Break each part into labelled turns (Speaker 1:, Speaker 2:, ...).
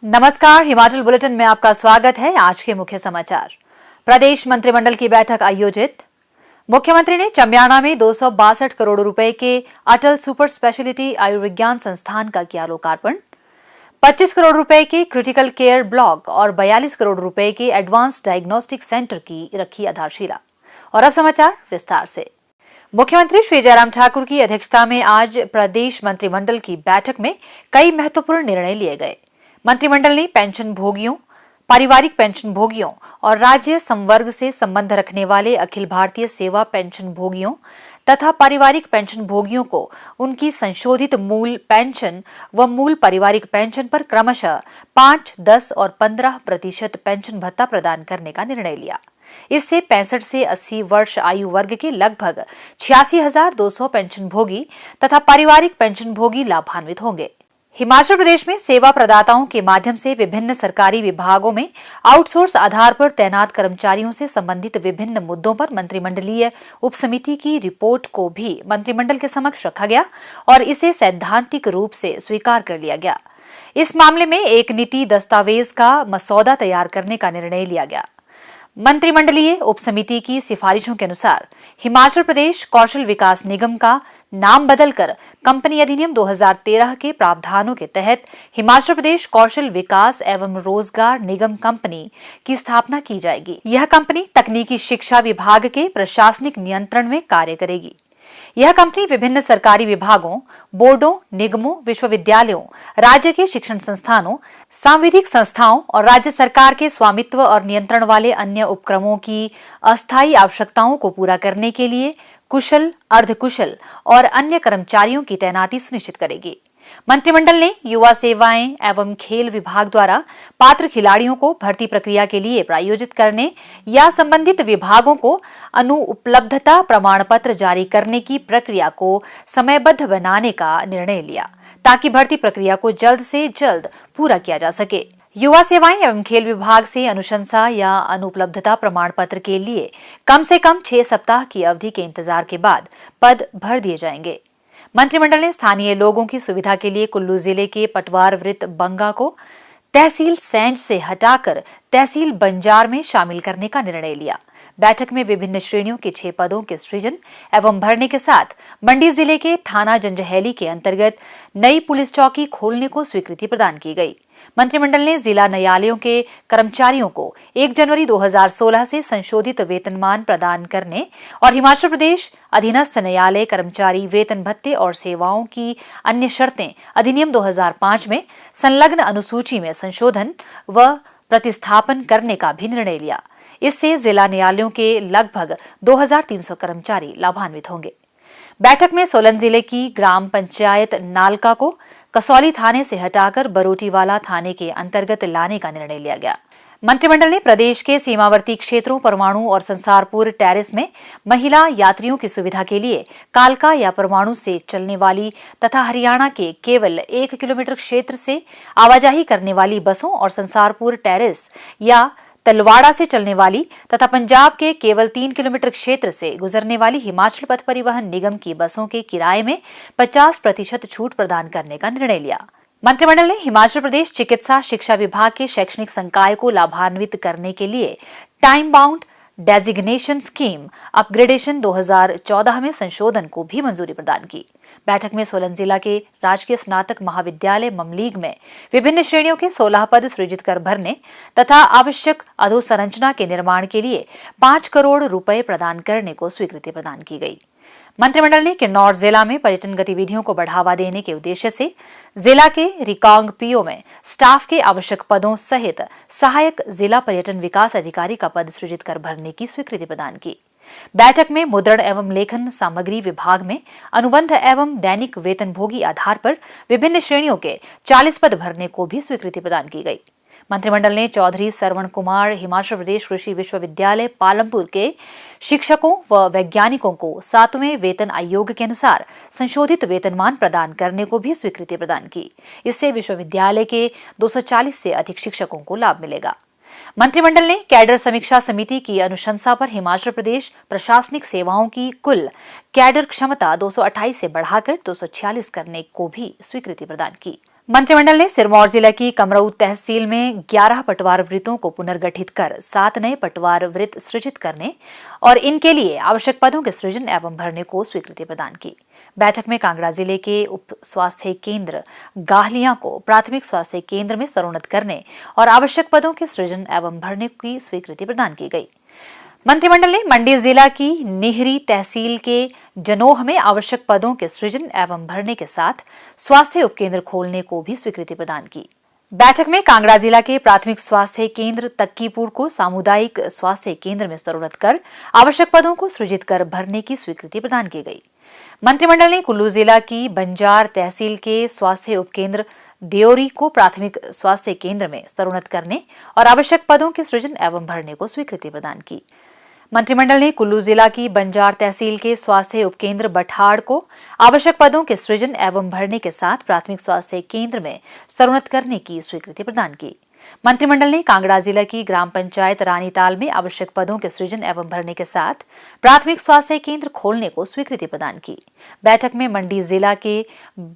Speaker 1: नमस्कार, हिमाचल बुलेटिन में आपका स्वागत है। आज के मुख्य समाचार। प्रदेश मंत्रिमंडल की बैठक आयोजित। मुख्यमंत्री ने चम्याणा में 262 करोड़ रुपए के अटल सुपर स्पेशलिटी आयुर्विज्ञान संस्थान का किया लोकार्पण। 25 करोड़ रुपए के क्रिटिकल केयर ब्लॉक और 42 करोड़ रुपए के एडवांस डायग्नोस्टिक सेंटर की रखी आधारशिला। और अब समाचार विस्तार से। मुख्यमंत्री श्री जयराम ठाकुर की अध्यक्षता में आज प्रदेश मंत्रिमंडल की बैठक में कई महत्वपूर्ण निर्णय लिए गए। मंत्रिमंडल ने पेंशन भोगियों, पारिवारिक पेंशन भोगियों और राज्य संवर्ग से संबंध रखने वाले अखिल भारतीय सेवा पेंशन भोगियों तथा पारिवारिक पेंशन भोगियों को उनकी संशोधित मूल पेंशन व मूल पारिवारिक पेंशन पर क्रमशः 5, 10 और 15% पेंशन भत्ता प्रदान करने का निर्णय लिया। इससे 65 से 80 वर्ष आयु वर्ग के लगभग 86,200 पेंशन भोगी तथा पारिवारिक पेंशन भोगी लाभान्वित होंगे। हिमाचल प्रदेश में सेवा प्रदाताओं के माध्यम से विभिन्न सरकारी विभागों में आउटसोर्स आधार पर तैनात कर्मचारियों से संबंधित विभिन्न मुद्दों पर मंत्रिमंडलीय उपसमिति की रिपोर्ट को भी मंत्रिमंडल के समक्ष रखा गया और इसे सैद्धांतिक रूप से स्वीकार कर लिया गया। इस मामले में एक नीति दस्तावेज का मसौदा तैयार करने का निर्णय लिया गया। मंत्रिमंडलीय उपसमिति की सिफारिशों के अनुसार हिमाचल प्रदेश कौशल विकास निगम का नाम बदलकर कंपनी अधिनियम 2013 के प्रावधानों के तहत हिमाचल प्रदेश कौशल विकास एवं रोजगार निगम कंपनी की स्थापना की जाएगी। यह कंपनी तकनीकी शिक्षा विभाग के प्रशासनिक नियंत्रण में कार्य करेगी। यह कंपनी विभिन्न सरकारी विभागों, बोर्डों, निगमों, विश्वविद्यालयों, राज्य के शिक्षण संस्थानों, सांविधिक संस्थाओं और राज्य सरकार के स्वामित्व और नियंत्रण वाले अन्य उपक्रमों की अस्थायी आवश्यकताओं को पूरा करने के लिए कुशल, अर्धकुशल और अन्य कर्मचारियों की तैनाती सुनिश्चित करेगी। मंत्रिमंडल ने युवा सेवाएं एवं खेल विभाग द्वारा पात्र खिलाड़ियों को भर्ती प्रक्रिया के लिए प्रायोजित करने या संबंधित विभागों को अनुपलब्धता प्रमाण पत्र जारी करने की प्रक्रिया को समयबद्ध बनाने का निर्णय लिया ताकि भर्ती प्रक्रिया को जल्द से जल्द पूरा किया जा सके। युवा सेवाएं एवं खेल विभाग से अनुशंसा या अनुपलब्धता प्रमाण पत्र के लिए कम से कम 6 सप्ताह की अवधि के इंतजार के बाद पद भर दिए जाएंगे। मंत्रिमंडल ने स्थानीय लोगों की सुविधा के लिए कुल्लू जिले के पटवार वृत्त बंगा को तहसील सैंज से हटाकर तहसील बंजार में शामिल करने का निर्णय लिया। बैठक में विभिन्न श्रेणियों के 6 पदों के सृजन एवं भरने के साथ मंडी जिले के थाना जंजैहली के अंतर्गत नई पुलिस चौकी खोलने को स्वीकृति प्रदान की गई। मंत्रिमंडल ने जिला न्यायालयों के कर्मचारियों को 1 जनवरी 2016 से संशोधित वेतनमान प्रदान करने और हिमाचल प्रदेश अधीनस्थ न्यायालय कर्मचारी वेतन भत्ते और सेवाओं की अन्य शर्तें अधिनियम 2005 में संलग्न अनुसूची में संशोधन व प्रतिस्थापन करने का भी निर्णय लिया। इससे जिला न्यायालयों के लगभग 2300 कर्मचारी लाभान्वित होंगे। बैठक में सोलन जिले की ग्राम पंचायत नालका को कसौली थाने से हटाकर बरोटीवाला थाने के अंतर्गत लाने का निर्णय लिया गया। मंत्रिमंडल ने प्रदेश के सीमावर्ती क्षेत्रों परमाणु और संसारपुर टेरिस में महिला यात्रियों की सुविधा के लिए कालका या परमाणु से चलने वाली तथा हरियाणा के केवल 1 किलोमीटर क्षेत्र से आवाजाही करने वाली बसों और संसारपुर टेरिस या तलवाड़ा से चलने वाली तथा पंजाब के केवल 3 किलोमीटर क्षेत्र से गुजरने वाली हिमाचल पथ परिवहन निगम की बसों के किराए में 50% छूट प्रदान करने का निर्णय लिया। मंत्रिमंडल ने हिमाचल प्रदेश चिकित्सा शिक्षा विभाग के शैक्षणिक संकाय को लाभान्वित करने के लिए time bound designation scheme upgradation 2014 में संशोधन को भी मंजूरी प्रदान की। बैठक में सोलन जिला के राजकीय स्नातक महाविद्यालय ममलीग में विभिन्न श्रेणियों के 16 पद सृजित कर भरने तथा आवश्यक अधोसंरचना के निर्माण के लिए 5 करोड़ रुपए प्रदान करने को स्वीकृति प्रदान की गई। मंत्रिमंडल ने किन्नौर जिला में पर्यटन गतिविधियों को बढ़ावा देने के उद्देश्य से जिला के रिकांग पीओ में स्टाफ के आवश्यक पदों सहित सहायक जिला पर्यटन विकास अधिकारी का पद सृजित कर भरने की स्वीकृति प्रदान की। बैठक में मुद्रण एवं लेखन सामग्री विभाग में अनुबंध एवं दैनिक वेतनभोगी आधार पर विभिन्न श्रेणियों के 40 पद भरने को भी स्वीकृति प्रदान की गई। मंत्रिमंडल ने चौधरी सरवण कुमार हिमाचल प्रदेश कृषि विश्वविद्यालय पालमपुर के शिक्षकों व वैज्ञानिकों को 7वें वेतन आयोग के अनुसार संशोधित वेतनमान प्रदान करने को भी स्वीकृति प्रदान की। इससे विश्वविद्यालय के 240 से अधिक शिक्षकों को लाभ मिलेगा। मंत्रिमंडल ने कैडर समीक्षा समिति की अनुशंसा पर हिमाचल प्रदेश प्रशासनिक सेवाओं की कुल कैडर क्षमता 228 से बढ़ाकर 246 करने को भी स्वीकृति प्रदान की। मंत्रिमंडल ने सिरमौर जिला की कमरऊ तहसील में 11 पटवार वृत्तों को पुनर्गठित कर 7 नए पटवार वृत्त सृजित करने और इनके लिए आवश्यक पदों के सृजन एवं भरने को स्वीकृति प्रदान की। बैठक में कांगड़ा जिले के उप स्वास्थ्य केंद्र गाहलिया को प्राथमिक स्वास्थ्य केंद्र में स्तरोन्नत करने और आवश्यक पदों के सृजन एवं भरने की स्वीकृति प्रदान की गई। मंत्रिमंडल ने मंडी जिला की निहरी तहसील के जनोह में आवश्यक पदों के सृजन एवं भरने के साथ स्वास्थ्य उपकेंद्र खोलने को भी स्वीकृति प्रदान की। बैठक में कांगड़ा जिला के प्राथमिक स्वास्थ्य केंद्र तक्कीपुर को सामुदायिक स्वास्थ्य केंद्र में स्तरोन्नत कर आवश्यक पदों को सृजित कर भरने की स्वीकृति प्रदान की गई। मंत्रिमंडल ने कुल्लू जिला की बंजार तहसील के स्वास्थ्य उपकेंद्र देओरी को प्राथमिक स्वास्थ्य केंद्र में स्तरोन्नत करने और आवश्यक पदों के सृजन एवं भरने को स्वीकृति प्रदान की। मंत्रिमंडल ने कुल्लू जिला की बंजार तहसील के स्वास्थ्य उपकेंद्र बठाड़ को आवश्यक पदों के सृजन एवं भरने के साथ प्राथमिक स्वास्थ्य केंद्र में स्तरोन्नत करने की स्वीकृति प्रदान की। मंत्रिमंडल ने कांगड़ा जिला की ग्राम पंचायत रानीताल में आवश्यक पदों के सृजन एवं भरने के साथ प्राथमिक स्वास्थ्य केंद्र खोलने को स्वीकृति प्रदान की। बैठक में मंडी जिला के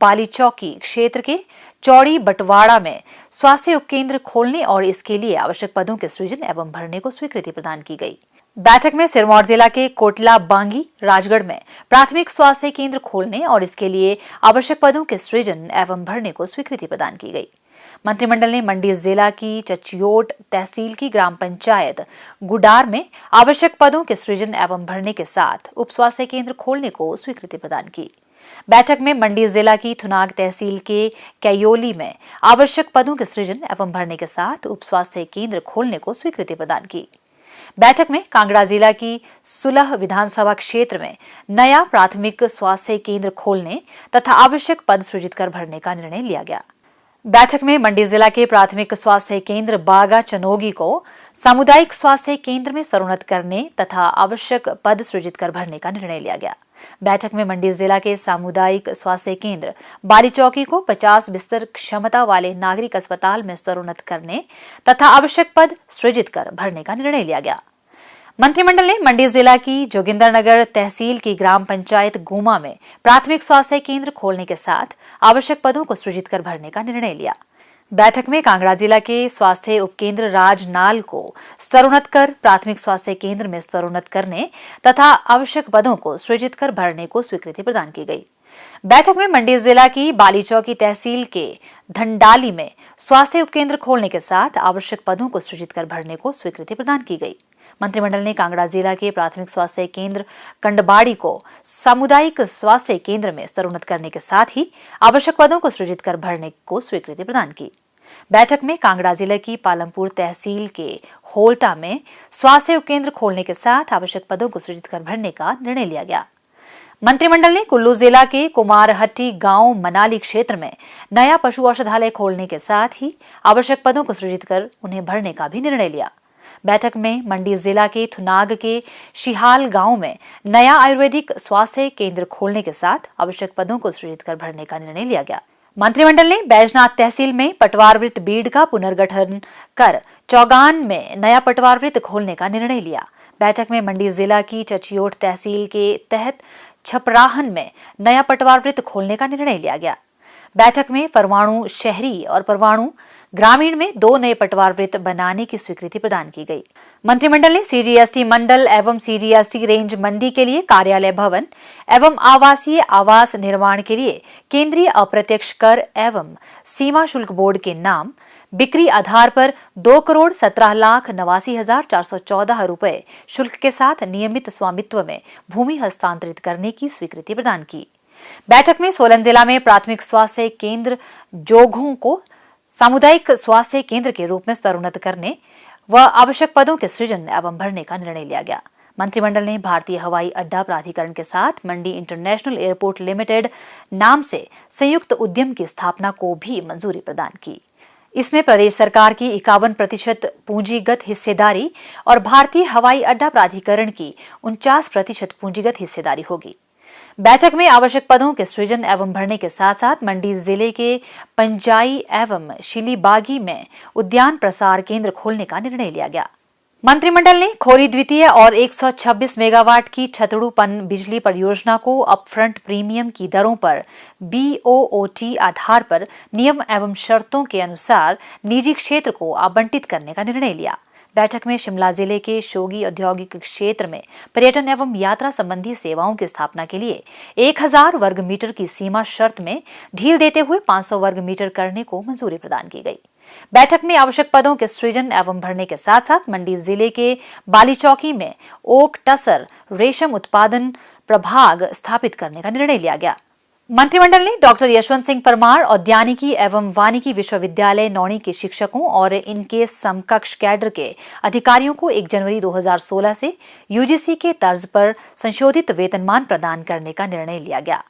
Speaker 1: बालीचौकी क्षेत्र के चौड़ी बटवाड़ा में स्वास्थ्य उपकेंद्र खोलने और इसके लिए आवश्यक पदों के सृजन एवं भरने को स्वीकृति प्रदान की गई। बैठक में सिरमौर जिला के कोटला बांगी राजगढ़ में प्राथमिक स्वास्थ्य केंद्र खोलने और इसके लिए आवश्यक पदों के सृजन एवं भरने को स्वीकृति प्रदान की गई। मंत्रिमंडल ने मंडी जिला की चचियोट तहसील की ग्राम पंचायत गुडार में आवश्यक पदों के सृजन एवं भरने के साथ उप स्वास्थ्य केंद्र खोलने को स्वीकृति प्रदान की। बैठक में मंडी जिला की थुनाग तहसील के कैयोली में आवश्यक पदों के सृजन एवं भरने के साथ उप स्वास्थ्य केंद्र खोलने को स्वीकृति प्रदान की। बैठक में कांगड़ा जिला की सुलह विधानसभा क्षेत्र में नया प्राथमिक स्वास्थ्य केंद्र खोलने तथा आवश्यक पद सृजित कर भरने का निर्णय लिया गया। बैठक में मंडी जिला के प्राथमिक स्वास्थ्य केंद्र बागा चनोगी को सामुदायिक स्वास्थ्य केंद्र में स्तरोन्नत करने तथा आवश्यक पद सृजित कर भरने का निर्णय लिया गया। बैठक में मंडी जिला के सामुदायिक स्वास्थ्य केंद्र बारीचौकी को 50 बिस्तर क्षमता वाले नागरिक अस्पताल में स्तरोन्नत करने तथा आवश्यक पद सृजित कर भरने का निर्णय लिया गया। मंत्रिमंडल ने मंडी जिला की जोगिंदरनगर तहसील की ग्राम पंचायत गुमा में प्राथमिक स्वास्थ्य केंद्र खोलने के साथ आवश्यक पदों को सृजित कर भरने का निर्णय लिया। बैठक में कांगड़ा जिला के स्वास्थ्य उपकेंद्र राजनाल को स्तरोन्नत कर प्राथमिक स्वास्थ्य केंद्र में स्तरोन्नत करने तथा आवश्यक पदों को सृजित कर भरने को स्वीकृति प्रदान की गई। बैठक में मंडी जिला की बालीचौकी तहसील के धंडाली में स्वास्थ्य उपकेंद्र खोलने के साथ आवश्यक पदों को सृजित कर भरने को स्वीकृति प्रदान की गई। मंत्रिमंडल ने कांगड़ा जिला के प्राथमिक स्वास्थ्य केंद्र कंडबाड़ी को सामुदायिक स्वास्थ्य केंद्र में स्तरोन्नत करने के साथ ही आवश्यक पदों को सृजित कर भरने को स्वीकृति प्रदान की। बैठक में कांगड़ा जिले की पालमपुर तहसील के होल्टा में स्वास्थ्य उपकेंद्र खोलने के साथ आवश्यक पदों को सृजित कर भरने का निर्णय लिया गया। मंत्रिमंडल ने कुल्लू जिला के कुमारहट्टी गांव मनाली क्षेत्र में नया पशु औषधालय खोलने के साथ ही आवश्यक पदों को सृजित कर उन्हें भरने का भी निर्णय लिया। बैठक में मंडी जिला के थुनाग के शिहाल गांव में नया आयुर्वेदिक स्वास्थ्य केंद्र खोलने के साथ आवश्यक पदों को सृजित कर भरने का निर्णय लिया गया। मंत्रिमंडल ने बैजनाथ तहसील में पटवार वृत्त बीड का पुनर्गठन कर चौगान में नया पटवार वृत्त खोलने का निर्णय लिया। बैठक में मंडी जिला की चचियोट तहसील के तहत छपराहन में नया पटवार वृत्त खोलने का निर्णय लिया गया। बैठक में परवाणु शहरी और परवाणु ग्रामीण में 2 नए पटवार वृत्त बनाने की स्वीकृति प्रदान की गई। मंत्रिमंडल ने सीजीएसटी मंडल एवं सीजीएसटी रेंज मंडी के लिए कार्यालय भवन एवं आवासीय आवास निर्माण के लिए केंद्रीय अप्रत्यक्ष कर एवं सीमा शुल्क बोर्ड के नाम बिक्री आधार पर 2,17,89,414 रुपए शुल्क के साथ नियमित स्वामित्व में भूमि हस्तांतरित करने की स्वीकृति प्रदान की। बैठक में सोलन जिला में प्राथमिक स्वास्थ्य केंद्र जोघों को सामुदायिक स्वास्थ्य केंद्र के रूप में स्तरोन्नत करने व आवश्यक पदों के सृजन एवं भरने का निर्णय लिया गया। मंत्रिमंडल ने भारतीय हवाई अड्डा प्राधिकरण के साथ मंडी इंटरनेशनल एयरपोर्ट लिमिटेड नाम से संयुक्त उद्यम की स्थापना को भी मंजूरी प्रदान की। इसमें प्रदेश सरकार की 51% पूंजीगत हिस्सेदारी और भारतीय हवाई अड्डा प्राधिकरण की 49% पूंजीगत हिस्सेदारी होगी। बैठक में आवश्यक पदों के सृजन एवं भरने के साथ साथ मंडी जिले के पंजाई एवं शिलीबागी में उद्यान प्रसार केंद्र खोलने का निर्णय लिया गया। मंत्रिमंडल ने खोरी द्वितीय और 126 मेगावाट की छतड़ू पन बिजली परियोजना को अपफ्रंट प्रीमियम की दरों पर BOOT आधार पर नियम एवं शर्तों के अनुसार निजी क्षेत्र को आवंटित करने का निर्णय लिया। बैठक में शिमला जिले के शोगी औद्योगिक क्षेत्र में पर्यटन एवं यात्रा संबंधी सेवाओं की स्थापना के लिए 1000 वर्ग मीटर की सीमा शर्त में ढील देते हुए 500 वर्ग मीटर करने को मंजूरी प्रदान की गई। बैठक में आवश्यक पदों के सृजन एवं भरने के साथ साथ मंडी जिले के बालीचौकी में ओक टसर रेशम उत्पादन प्रभाग स्थापित करने का निर्णय लिया गया। मंत्रिमंडल ने डॉक्टर यशवंत सिंह परमार औद्यानिकी एवं वानिकी विश्वविद्यालय नौणी के शिक्षकों और इनके समकक्ष कैडर के अधिकारियों को 1 जनवरी 2016 से UGC के तर्ज पर संशोधित वेतनमान प्रदान करने का निर्णय लिया गया।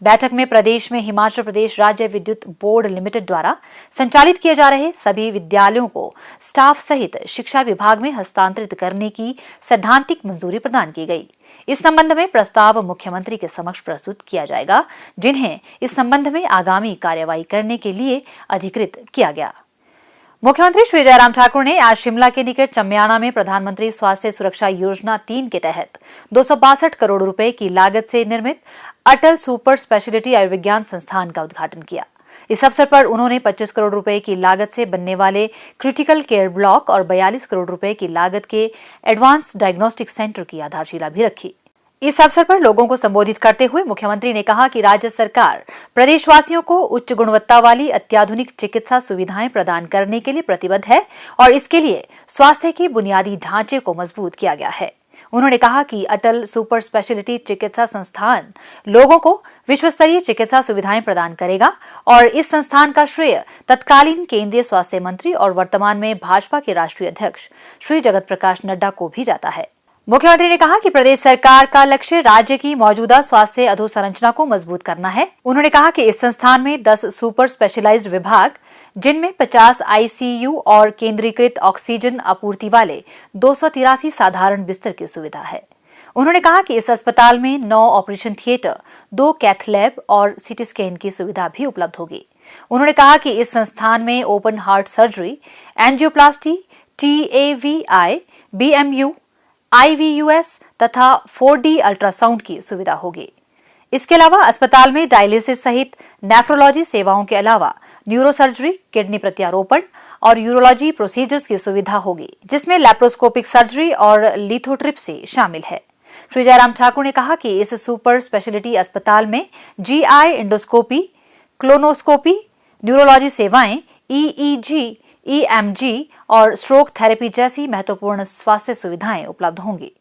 Speaker 1: बैठक में प्रदेश में हिमाचल प्रदेश राज्य विद्युत बोर्ड लिमिटेड द्वारा संचालित किए जा रहे सभी विद्यालयों को स्टाफ सहित शिक्षा विभाग में हस्तांतरित करने की सैद्धांतिक मंजूरी प्रदान की गई। इस संबंध में प्रस्ताव मुख्यमंत्री के समक्ष प्रस्तुत किया जाएगा, जिन्हें इस संबंध में आगामी कार्यवाही करने के लिए अधिकृत किया गया। मुख्यमंत्री श्री जयराम ठाकुर ने आज शिमला के निकट चम्याणा में प्रधानमंत्री स्वास्थ्य सुरक्षा योजना 3 के तहत 262 करोड़ रुपए की लागत से निर्मित अटल सुपर स्पेशलिटी आयुर्विज्ञान संस्थान का उद्घाटन किया। इस अवसर पर उन्होंने 25 करोड़ रुपए की लागत से बनने वाले क्रिटिकल केयर ब्लॉक और 42 करोड़ रुपए की लागत के एडवांस डायग्नोस्टिक सेंटर की आधारशिला भी रखी। इस अवसर पर लोगों को संबोधित करते हुए मुख्यमंत्री ने कहा कि राज्य सरकार प्रदेशवासियों को उच्च गुणवत्ता वाली अत्याधुनिक चिकित्सा सुविधाएं प्रदान करने के लिए प्रतिबद्ध है और इसके लिए स्वास्थ्य के बुनियादी ढांचे को मजबूत किया गया है। उन्होंने कहा कि अटल सुपर स्पेशलिटी चिकित्सा संस्थान लोगों को विश्वस्तरीय चिकित्सा सुविधाएं प्रदान करेगा और इस संस्थान का श्रेय तत्कालीन केंद्रीय स्वास्थ्य मंत्री और वर्तमान में भाजपा के राष्ट्रीय अध्यक्ष श्री जगत प्रकाश नड्डा को भी जाता है। मुख्यमंत्री ने कहा कि प्रदेश सरकार का लक्ष्य राज्य की मौजूदा स्वास्थ्य अधोसंरचना को मजबूत करना है। उन्होंने कहा कि इस संस्थान में 10 सुपर स्पेशलाइज्ड विभाग, जिनमें 50 ICU और केंद्रीकृत ऑक्सीजन आपूर्ति वाले 283 साधारण बिस्तर की सुविधा है। उन्होंने कहा कि इस अस्पताल में 9 ऑपरेशन थिएटर, 2 कैथ लैब और CT स्कैन की सुविधा भी उपलब्ध होगी। उन्होंने कहा कि इस संस्थान में open heart surgery, angioplasty, TAVI, BMU, IVUS तथा 4D अल्ट्रासाउंड की सुविधा होगी। इसके अलावा अस्पताल में डायलिसिस सहित नेफ्रोलॉजी सेवाओं के अलावा न्यूरोसर्जरी, किडनी प्रत्यारोपण और यूरोलॉजी प्रोसीजर्स की सुविधा होगी, जिसमें लैप्रोस्कोपिक सर्जरी और लिथोट्रिप्सी शामिल है। श्री जयराम ठाकुर ने कहा कि इस सुपर स्पेशलिटी अस्पताल में GI एंडोस्कोपी, क्लोनोस्कोपी, न्यूरोलॉजी सेवाएं, EEG, EMG और स्ट्रोक थेरेपी जैसी महत्वपूर्ण स्वास्थ्य सुविधाएं उपलब्ध होंगी।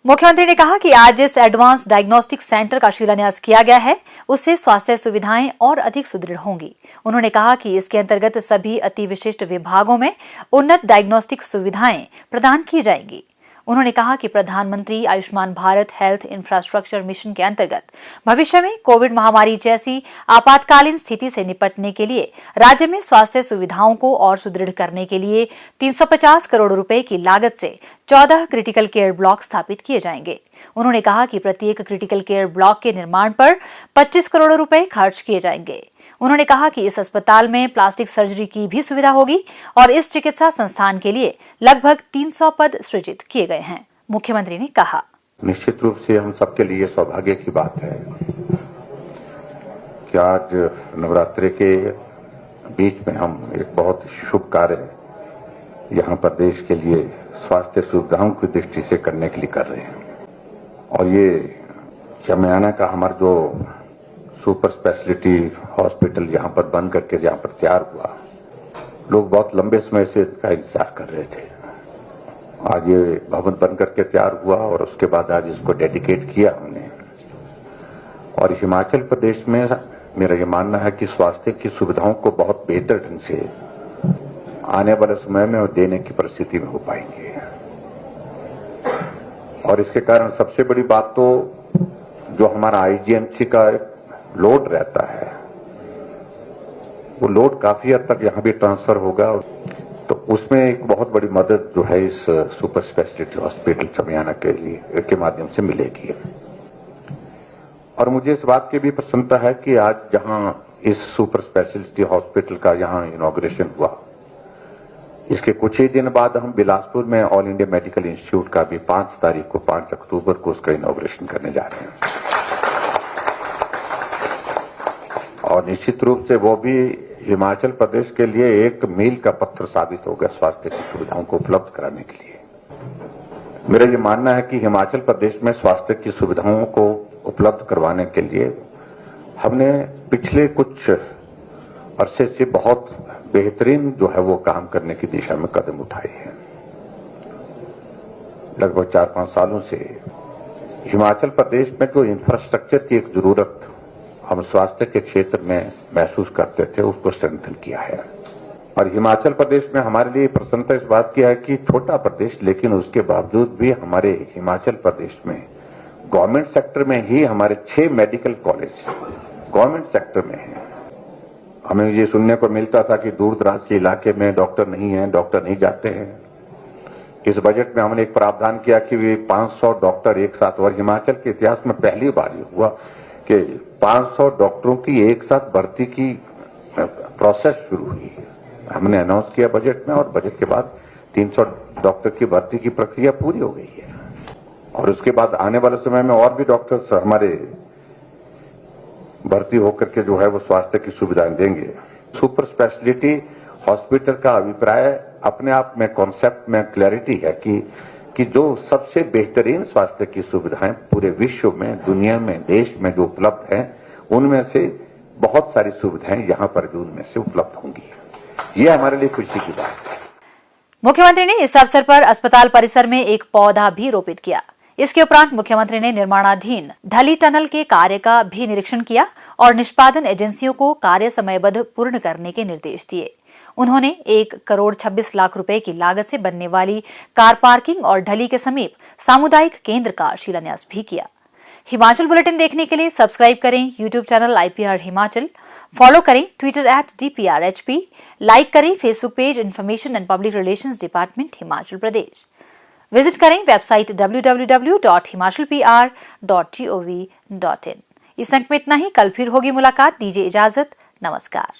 Speaker 1: मुख्यमंत्री ने कहा कि आज जिस एडवांस डायग्नोस्टिक सेंटर का शिलान्यास किया गया है, उससे स्वास्थ्य सुविधाएं और अधिक सुदृढ़ होंगी। उन्होंने कहा कि इसके अंतर्गत सभी अति विशिष्ट विभागों में उन्नत डायग्नोस्टिक सुविधाएं प्रदान की जाएंगी। उन्होंने कहा कि प्रधानमंत्री Ayushman Bharat health infrastructure mission के अंतर्गत भविष्य में कोविड महामारी जैसी आपातकालीन स्थिति से निपटने के लिए राज्य में स्वास्थ्य सुविधाओं को और सुदृढ़ करने के लिए 350 करोड़ रुपए की लागत से 14 क्रिटिकल केयर ब्लॉक स्थापित किए जाएंगे। उन्होंने कहा कि प्रत्येक क्रिटिकल केयर ब्लॉक के निर्माण पर 25 करोड़ रुपए खर्च किए जाएंगे। उन्होंने कहा कि इस अस्पताल में प्लास्टिक सर्जरी की भी सुविधा होगी और इस चिकित्सा संस्थान के लिए लगभग 300 पद सृजित किए गए हैं। मुख्यमंत्री ने कहा,
Speaker 2: निश्चित रूप से हम सबके लिए सौभाग्य की बात है कि आज नवरात्रि के बीच में हम एक बहुत शुभ कार्य यहाँ पर देश के लिए स्वास्थ्य सुविधाओं की दृष्टि से करने के लिए कर रहे हैं। और ये चम्याणा का हमारा जो सुपर स्पेशलिटी हॉस्पिटल यहाँ पर बन करके जहाँ पर तैयार हुआ, लोग बहुत लंबे समय से इसका इंतजार कर रहे थे। आज ये भवन बन करके तैयार हुआ और उसके बाद आज इसको डेडिकेट किया हमने। और हिमाचल प्रदेश में मेरा ये मानना है कि स्वास्थ्य की सुविधाओं को बहुत बेहतर ढंग से आने वाले समय में देने की परिस्थिति में हो पाएंगे। और इसके कारण सबसे बड़ी बात तो जो हमारा IGMC का लोड रहता है, वो लोड काफी हद तक यहाँ भी ट्रांसफर होगा, तो उसमें एक बहुत बड़ी मदद जो है इस सुपर स्पेशलिटी हॉस्पिटल चम्याणा के माध्यम से मिलेगी। और मुझे इस बात की भी प्रसन्नता है कि आज जहां इस सुपर स्पेशलिटी हॉस्पिटल का यहाँ इनॉग्रेशन हुआ, इसके कुछ ही दिन बाद हम बिलासपुर में ऑल इंडिया मेडिकल इंस्टीट्यूट का भी 5 अक्टूबर को उसका इनॉग्रेशन करने जा रहे हैं। और निश्चित रूप से वो भी हिमाचल प्रदेश के लिए एक मील का पत्थर साबित होगा स्वास्थ्य की सुविधाओं को उपलब्ध कराने के लिए। मेरा ये मानना है कि हिमाचल प्रदेश में स्वास्थ्य की सुविधाओं को उपलब्ध करवाने के लिए हमने पिछले कुछ अरसे से बहुत बेहतरीन जो है वो काम करने की दिशा में कदम उठाए हैं। लगभग 4-5 सालों से हिमाचल प्रदेश में जो इंफ्रास्ट्रक्चर की एक जरूरत हम स्वास्थ्य के क्षेत्र में महसूस करते थे उसको स्ट्रेंथन किया है। और हिमाचल प्रदेश में हमारे लिए प्रसन्नता इस बात की है कि छोटा प्रदेश, लेकिन उसके बावजूद भी हमारे हिमाचल प्रदेश में गवर्नमेंट सेक्टर में ही हमारे 6 मेडिकल कॉलेज गवर्नमेंट सेक्टर में हैं। हमें ये सुनने को मिलता था कि दूर दराज के इलाके में डॉक्टर नहीं है, डॉक्टर नहीं जाते हैं। इस बजट में हमने एक प्रावधान किया कि वे 500 डॉक्टर एक साथ, और हिमाचल के इतिहास में पहली बार ये हुआ कि 500 डॉक्टरों की एक साथ भर्ती की प्रोसेस शुरू हुई। हमने अनाउंस किया बजट में, और बजट के बाद 300 डॉक्टर की भर्ती की प्रक्रिया पूरी हो गई है। और उसके बाद आने वाले समय में और भी डॉक्टर्स हमारे भर्ती होकर के जो है वो स्वास्थ्य की सुविधाएं देंगे। सुपर स्पेशलिटी हॉस्पिटल का अभिप्राय अपने आप में कॉन्सेप्ट में क्लैरिटी है कि जो सबसे बेहतरीन स्वास्थ्य की सुविधाएं पूरे विश्व में, दुनिया में, देश में जो उपलब्ध हैं, उनमें से बहुत सारी सुविधाएं यहां पर भी उनमें से उपलब्ध होंगी। ये हमारे लिए खुशी की बात है।
Speaker 1: मुख्यमंत्री ने इस अवसर पर अस्पताल परिसर में एक पौधा भी रोपित किया। इसके उपरांत मुख्यमंत्री ने निर्माणाधीन ढली टनल के कार्य का भी निरीक्षण किया और निष्पादन एजेंसियों को कार्य समयबद्ध पूर्ण करने के निर्देश दिए। उन्होंने 1,26,00,000 रुपए की लागत से बनने वाली कार पार्किंग और ढली के समीप सामुदायिक केंद्र का शिलान्यास भी किया। हिमाचल बुलेटिन देखने के लिए सब्सक्राइब करें YouTube channel IPR Himachal, follow करें ट्विटर @DPRHP, लाइक करें Facebook page information and public relations department Himachal Pradesh. Visit करें वेबसाइट www.himachalpr.gov.in। इस अंक में इतना ही। कल फिर होगी मुलाकात। दीजिए इजाजत। नमस्कार।